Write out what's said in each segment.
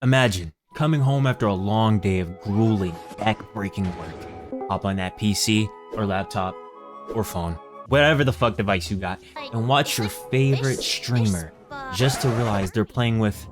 Imagine coming home after a long day of grueling, back-breaking work. Hop on that PC or laptop or phone, whatever the fuck device you got, and watch your favorite streamer just to realize they're playing with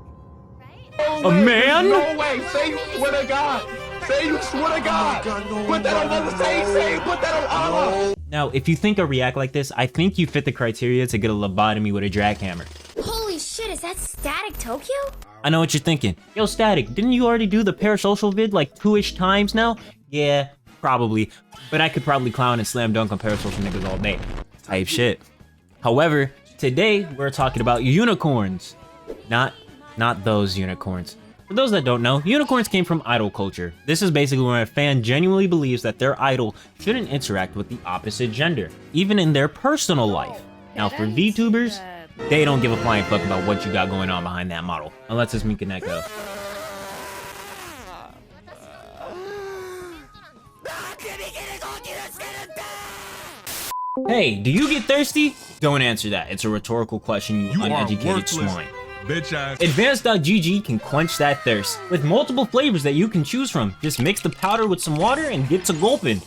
a man? No way! Say you swear to God! Say you swear to God! Put that on another say put that on Allah! Now, if you think I react like this, I think you fit the criteria to get a lobotomy with a jackhammer. Holy shit, is that StaticTokyo? I know what you're thinking. Yo, Static, didn't you already do the parasocial vid like 2-ish times now? Yeah, probably. But I could probably clown and slam dunk on parasocial niggas all day. Type shit. However, today we're talking about unicorns. Not those unicorns. For those that don't know, unicorns came from idol culture. This is basically when a fan genuinely believes that their idol shouldn't interact with the opposite gender, even in their personal life. Now for VTubers, they don't give a flying fuck about what you got going on behind that model, unless it's Mikaneko. Hey, do you get thirsty? Don't answer that. It's a rhetorical question, you uneducated swine. Bitch ass. Advanced.gg can quench that thirst with multiple flavors that you can choose from. Just mix the powder with some water and get to gulping.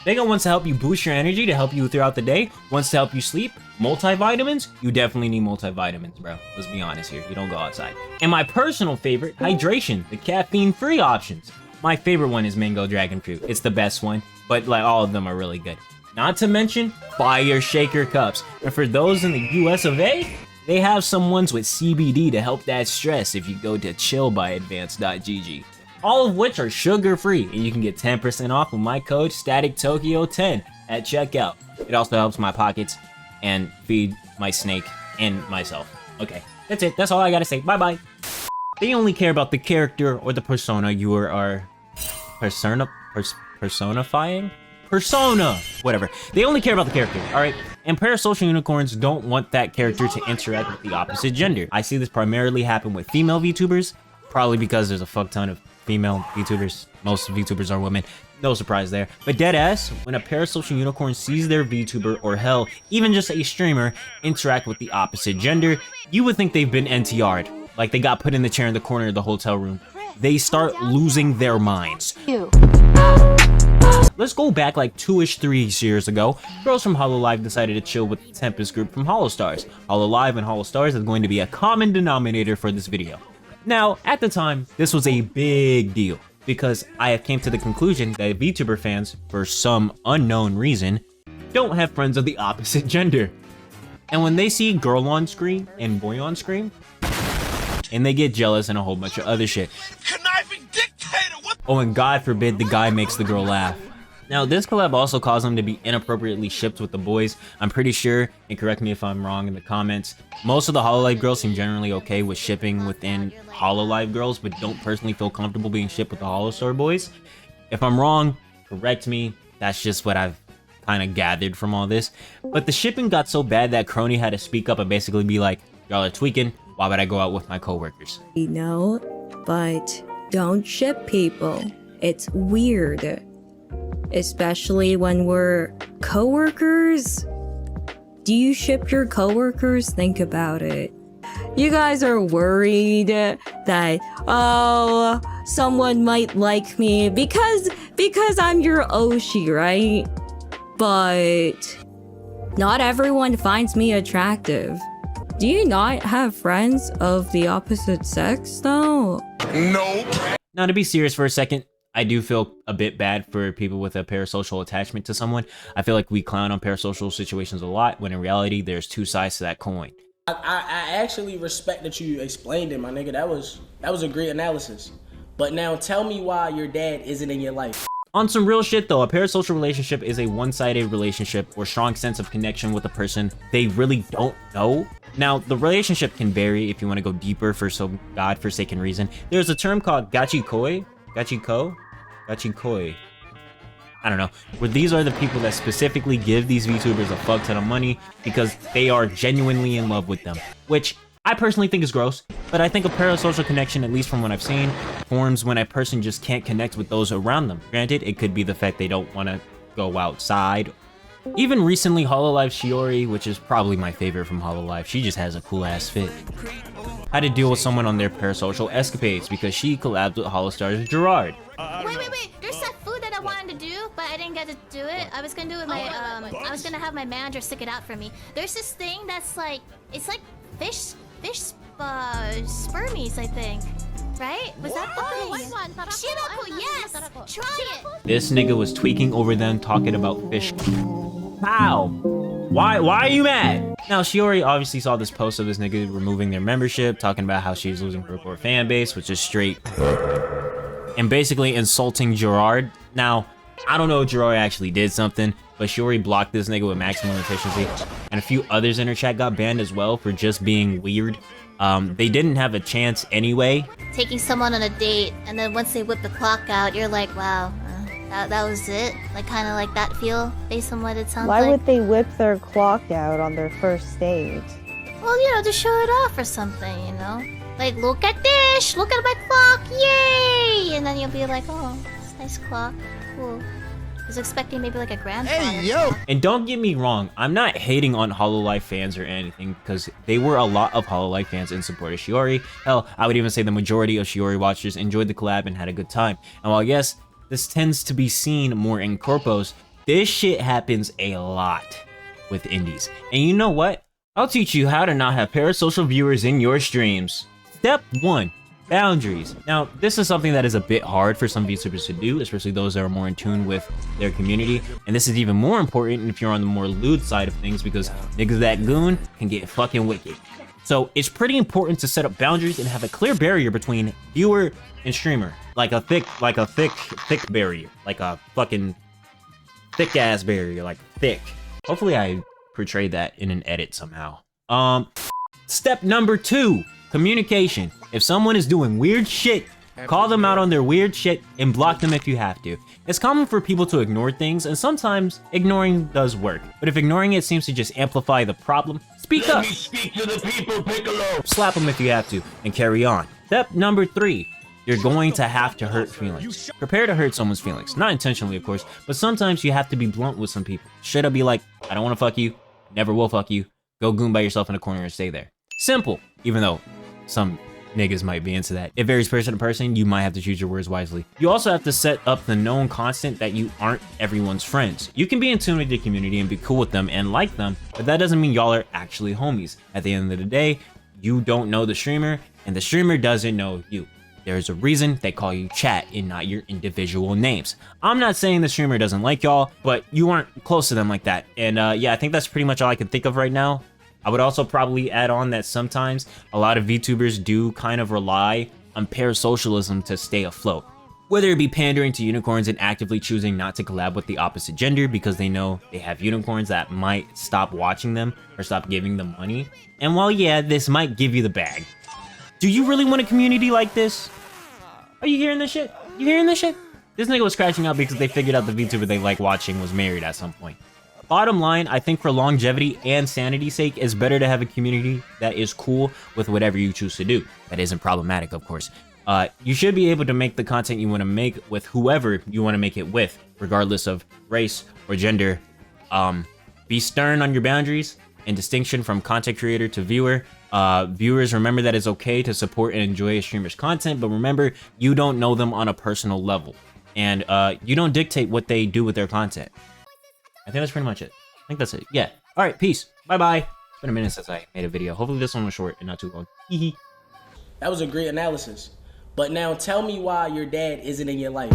They got ones to help you boost your energy to help you throughout the day, ones to help you sleep, multivitamins. You definitely need multivitamins, bro. Let's be honest here, you don't go outside. And my personal favorite, hydration, the caffeine-free options. My favorite one is mango dragon fruit. It's the best one, but like all of them are really good. Not to mention fire shaker cups. And for those in the US of A, they have some ones with CBD to help that stress if you go to chill by advanced.gg. All of which are sugar-free, and you can get 10% off with my code StaticTokyo10 at checkout. It also helps my pockets and feed my snake and myself. Okay, that's it. That's all I gotta say. Bye-bye. They only care about the character or the persona you are personifying? Persona! Whatever. They only care about the character, alright? And parasocial unicorns don't want that character to interact with the opposite gender. I see this primarily happen with female VTubers, probably because there's a fuck ton of female VTubers. Most VTubers are women. No surprise there. But deadass, when a parasocial unicorn sees their VTuber, or hell, even just a streamer, interact with the opposite gender, you would think they've been NTR'd. Like they got put in the chair in the corner of the hotel room. They start losing their minds. Let's go back like 2-ish, 3-ish years ago. Girls from HoloLive decided to chill with the Tempest group from HoloStars. HoloLive and HoloStars is going to be a common denominator for this video. Now, at the time, this was a big deal because I have came to the conclusion that VTuber fans, for some unknown reason, don't have friends of the opposite gender. And when they see girl on screen and boy on screen, and they get jealous and a whole bunch of other shit. Conniving dictator, what? Oh, and God forbid the guy makes the girl laugh. Now, this collab also caused them to be inappropriately shipped with the boys. I'm pretty sure, and correct me if I'm wrong in the comments, most of the HoloLive girls seem generally okay with shipping within HoloLive girls, but don't personally feel comfortable being shipped with the HoloStar boys. If I'm wrong, correct me. That's just what I've kind of gathered from all this. But the shipping got so bad that Crony had to speak up and basically be like, y'all are tweaking. Why would I go out with my coworkers? No, but don't ship people. It's weird. Especially when we're coworkers. Do you ship your coworkers? Think about it. You guys are worried that, oh, someone might like me because I'm your Oshi, right? But not everyone finds me attractive. Do you not have friends of the opposite sex, though? Nope. Now, to be serious for a second, I do feel a bit bad for people with a parasocial attachment to someone. I feel like we clown on parasocial situations a lot, when in reality, there's two sides to that coin. I actually respect that you explained it, my nigga. That was a great analysis. But now tell me why your dad isn't in your life. On some real shit though, a parasocial relationship is a one-sided relationship or strong sense of connection with a person they really don't know. Now, the relationship can vary if you want to go deeper for some godforsaken reason. There's a term called gachikoi, I don't know, where these are the people that specifically give these VTubers a fuck ton of money because they are genuinely in love with them, which I personally think is gross, but I think a parasocial connection, at least from what I've seen, forms when a person just can't connect with those around them. Granted, it could be the fact they don't want to go outside Even recently, Hololive Shiori, which is probably my favorite from Hololive, she just has a cool ass fit, had to deal with someone on their parasocial escapades because she collabed with Holostar's Gerard. Wait. There's that food that I wanted to do, but I didn't get to do it. I was gonna do it with my, I was gonna have my manager stick it out for me. There's this thing that's like, it's like fish spermies, I think. Right? Was that the thing? Shiraku, yes! Try it! This nigga was tweaking over them talking about fish. How? Why are you mad? Now, Shiori obviously saw this post of this nigga removing their membership, talking about how she's losing her core fan base, which is straight, and basically insulting Gerard. Now, I don't know if Gerard actually did something, but Shiori blocked this nigga with maximum efficiency, and a few others in her chat got banned as well for just being weird. They didn't have a chance anyway. Taking someone on a date, and then once they whip the clock out, you're like, wow, that was it? Like, kind of like that feel, based on what it sounds like? Why would they whip their clock out on their first date? Well, you know, to show it off or something, you know? Like, look at this! Look at my clock! Yay! And then you'll be like, oh, it's a nice clock. Cool. I was expecting maybe like a grandfather. Hey, yo! And don't get me wrong, I'm not hating on Hololive fans or anything, because they were a lot of Hololive fans in support of Shiori. Hell, I would even say the majority of Shiori watchers enjoyed the collab and had a good time. And while yes, this tends to be seen more in corpos, this shit happens a lot with indies. And you know what? I'll teach you how to not have parasocial viewers in your streams. Step 1. Boundaries. Now, this is something that is a bit hard for some VTubers to do, especially those that are more in tune with their community. And this is even more important if you're on the more lewd side of things, because niggas that goon can get fucking wicked. So it's pretty important to set up boundaries and have a clear barrier between viewer and streamer. Like a thick barrier. Like a fucking thick ass barrier, like thick. Hopefully I portrayed that in an edit somehow. Step number 2. Communication. If someone is doing weird shit, call them out on their weird shit and block them if you have to. It's common for people to ignore things, and sometimes ignoring does work. But if ignoring it seems to just amplify the problem, speak up. Let me speak to the people, Piccolo. Slap them if you have to, and carry on. Step number 3. You're going to have to hurt feelings. Prepare to hurt someone's feelings. Not intentionally, of course, but sometimes you have to be blunt with some people. Straight up be like, I don't want to fuck you, never will fuck you, go goon by yourself in a corner and stay there. Simple, even though some niggas might be into that. It varies person to person, you might have to choose your words wisely. You also have to set up the known constant that you aren't everyone's friends. You can be in tune with your community and be cool with them and like them, but that doesn't mean y'all are actually homies. At the end of the day, you don't know the streamer, and the streamer doesn't know you. There's a reason they call you chat and not your individual names. I'm not saying the streamer doesn't like y'all, but you aren't close to them like that. And yeah, I think that's pretty much all I can think of right now. I would also probably add on that sometimes a lot of VTubers do kind of rely on parasocialism to stay afloat. Whether it be pandering to unicorns and actively choosing not to collab with the opposite gender because they know they have unicorns that might stop watching them or stop giving them money. And while yeah, this might give you the bag, do you really want a community like this? Are you hearing this shit? You hearing this shit? This nigga was scratching out because they figured out the VTuber they like watching was married at some point. Bottom line, I think for longevity and sanity's sake, it's better to have a community that is cool with whatever you choose to do. That isn't problematic, of course. You should be able to make the content you want to make with whoever you want to make it with, regardless of race or gender. Be stern on your boundaries and distinction from content creator to viewer. Viewers, remember that it's okay to support and enjoy a streamer's content, but remember, you don't know them on a personal level. And you don't dictate what they do with their content. I think that's pretty much it. I think that's it. Yeah. All right. Peace. Bye-bye. It's been a minute since I made a video. Hopefully this one was short and not too long. Hee. That was a great analysis. But now tell me why your dad isn't in your life.